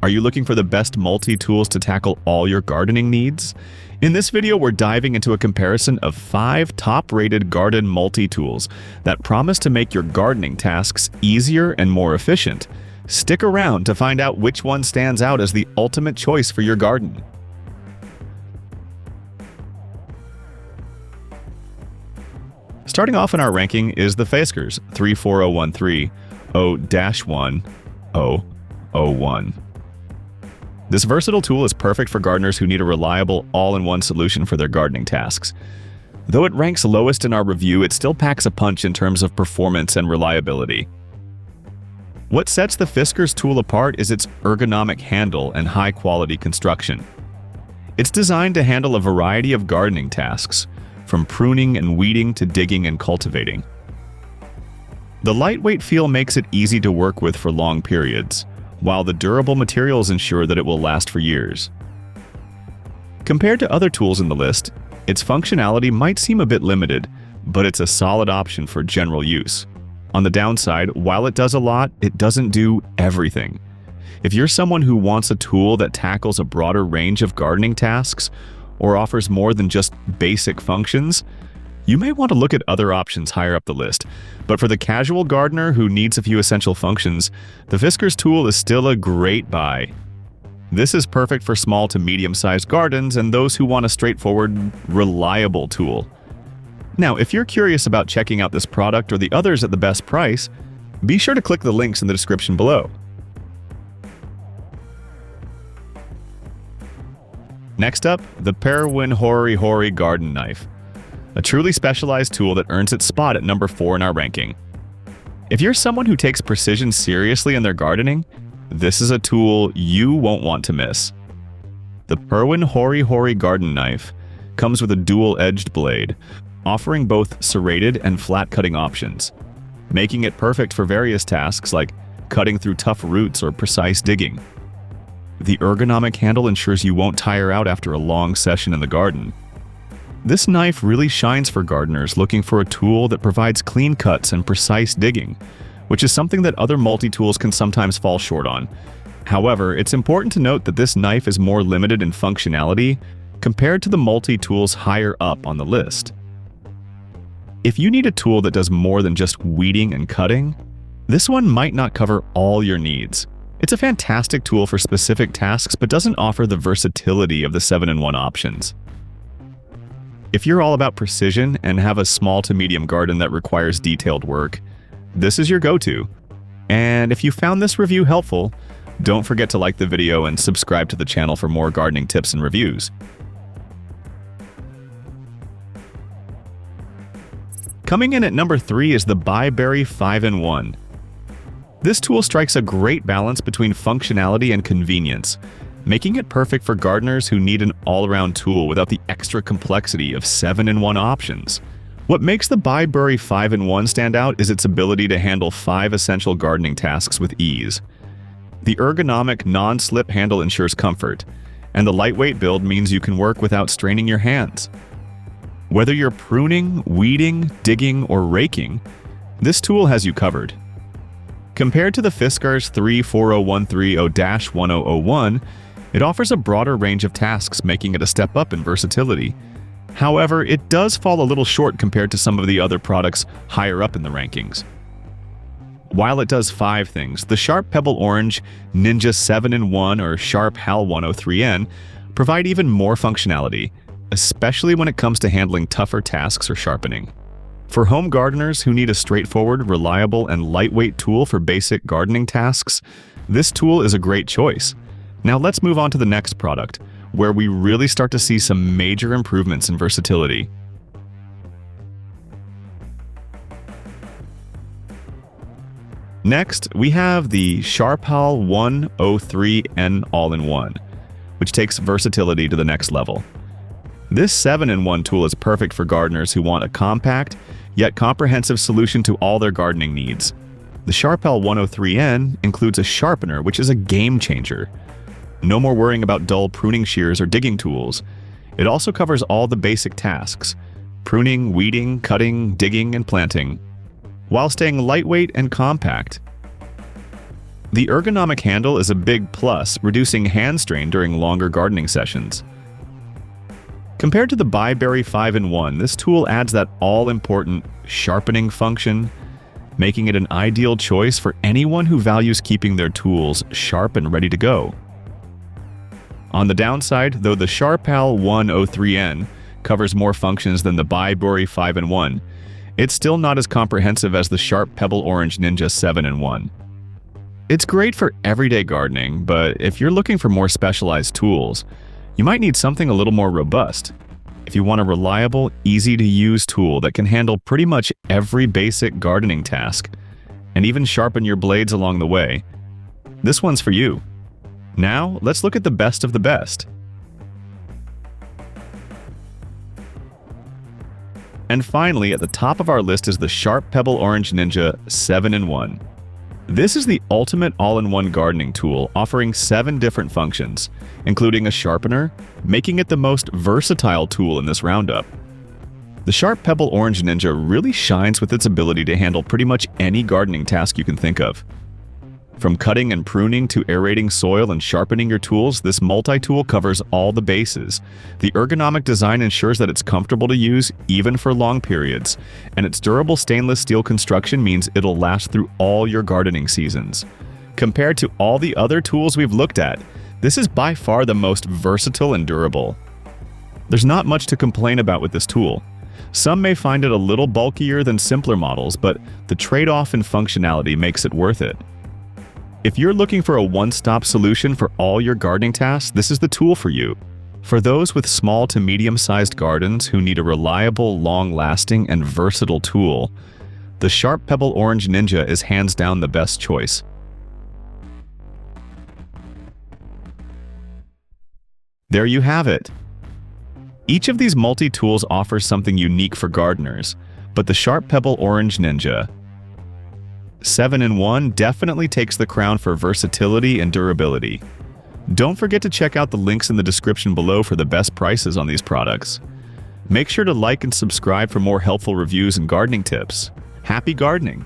Are you looking for the best multi-tools to tackle all your gardening needs? In this video, we're diving into a comparison of 5 top-rated garden multi-tools that promise to make your gardening tasks easier and more efficient. Stick around to find out which one stands out as the ultimate choice for your garden. Starting off in our ranking is the Fiskars 34013-0-1001. This versatile tool is perfect for gardeners who need a reliable, all-in-one solution for their gardening tasks. Though it ranks lowest in our review, it still packs a punch in terms of performance and reliability. What sets the Fiskars tool apart is its ergonomic handle and high-quality construction. It's designed to handle a variety of gardening tasks, from pruning and weeding to digging and cultivating. The lightweight feel makes it easy to work with for long periods, while the durable materials ensure that it will last for years. Compared to other tools in the list, its functionality might seem a bit limited, but it's a solid option for general use. On the downside, while it does a lot, it doesn't do everything. If you're someone who wants a tool that tackles a broader range of gardening tasks or offers more than just basic functions, you may want to look at other options higher up the list. But for the casual gardener who needs a few essential functions, the Fiskars tool is still a great buy. This is perfect for small to medium-sized gardens and those who want a straightforward, reliable tool. Now, if you're curious about checking out this product or the others at the best price, be sure to click the links in the description below. Next up, the PERWIN Hori garden knife, a truly specialized tool that earns its spot at number 4 in our ranking. If you're someone who takes precision seriously in their gardening, this is a tool you won't want to miss. The PERWIN Hori garden knife comes with a dual-edged blade, offering both serrated and flat cutting options, making it perfect for various tasks like cutting through tough roots or precise digging. The ergonomic handle ensures you won't tire out after a long session in the garden. This knife really shines for gardeners looking for a tool that provides clean cuts and precise digging, which is something that other multi-tools can sometimes fall short on. However, it's important to note that this knife is more limited in functionality compared to the multi-tools higher up on the list. If you need a tool that does more than just weeding and cutting, this one might not cover all your needs. It's a fantastic tool for specific tasks but doesn't offer the versatility of the 7-in-1 options. If you're all about precision and have a small to medium garden that requires detailed work, this is your go-to. And if you found this review helpful, don't forget to like the video and subscribe to the channel for more gardening tips and reviews. Coming in at number 3 is the BIBURY 5-in-1. This tool strikes a great balance between functionality and convenience, making it perfect for gardeners who need an all-around tool without the extra complexity of 7-in-1 options. What makes the BIBURY 5-in-1 stand out is its ability to handle 5 essential gardening tasks with ease. The ergonomic, non-slip handle ensures comfort, and the lightweight build means you can work without straining your hands. Whether you're pruning, weeding, digging, or raking, this tool has you covered. Compared to the Fiskars 34013-0-1001, it offers a broader range of tasks, making it a step up in versatility. However, it does fall a little short compared to some of the other products higher up in the rankings. While it does 5 things, the Sharp Pebble Orange, Ninja 7-in-1 or Sharp HAL 103N provide even more functionality, especially when it comes to handling tougher tasks or sharpening. For home gardeners who need a straightforward, reliable, and lightweight tool for basic gardening tasks, this tool is a great choice. Now let's move on to the next product, where we really start to see some major improvements in versatility. Next, we have the SHARPAL 103N All-in-One, which takes versatility to the next level. This 7-in-1 tool is perfect for gardeners who want a compact, yet comprehensive solution to all their gardening needs. The SHARPAL 103N includes a sharpener, which is a game changer. No more worrying about dull pruning shears or digging tools. It also covers all the basic tasks: pruning, weeding, cutting, digging, and planting, while staying lightweight and compact. The ergonomic handle is a big plus, reducing hand strain during longer gardening sessions. Compared to the BIBURY 5-in-1, this tool adds that all-important sharpening function, making it an ideal choice for anyone who values keeping their tools sharp and ready to go. On the downside, though the SHARPAL 103N covers more functions than the BIBURY 5-in-1, it's still not as comprehensive as the Sharp Pebble Orange Ninja 7-in-1. It's great for everyday gardening, but if you're looking for more specialized tools, you might need something a little more robust. If you want a reliable, easy-to-use tool that can handle pretty much every basic gardening task, and even sharpen your blades along the way, this one's for you. Now, let's look at the best of the best. And finally, at the top of our list is the Sharp Pebble Orange Ninja 7-in-1. This is the ultimate all-in-one gardening tool, offering 7 different functions, including a sharpener, making it the most versatile tool in this roundup. The Sharp Pebble Orange Ninja really shines with its ability to handle pretty much any gardening task you can think of. From cutting and pruning to aerating soil and sharpening your tools, this multi-tool covers all the bases. The ergonomic design ensures that it's comfortable to use even for long periods, and its durable stainless steel construction means it'll last through all your gardening seasons. Compared to all the other tools we've looked at, this is by far the most versatile and durable. There's not much to complain about with this tool. Some may find it a little bulkier than simpler models, but the trade-off in functionality makes it worth it. If you're looking for a one-stop solution for all your gardening tasks, this is the tool for you. For those with small to medium-sized gardens who need a reliable, long-lasting, and versatile tool, the Sharp Pebble Orange Ninja is hands down the best choice. There you have it. Each of these multi-tools offers something unique for gardeners, but the Sharp Pebble Orange Ninja 7-in-1 definitely takes the crown for versatility and durability. Don't forget to check out the links in the description below for the best prices on these products. Make sure to like and subscribe for more helpful reviews and gardening tips. Happy gardening!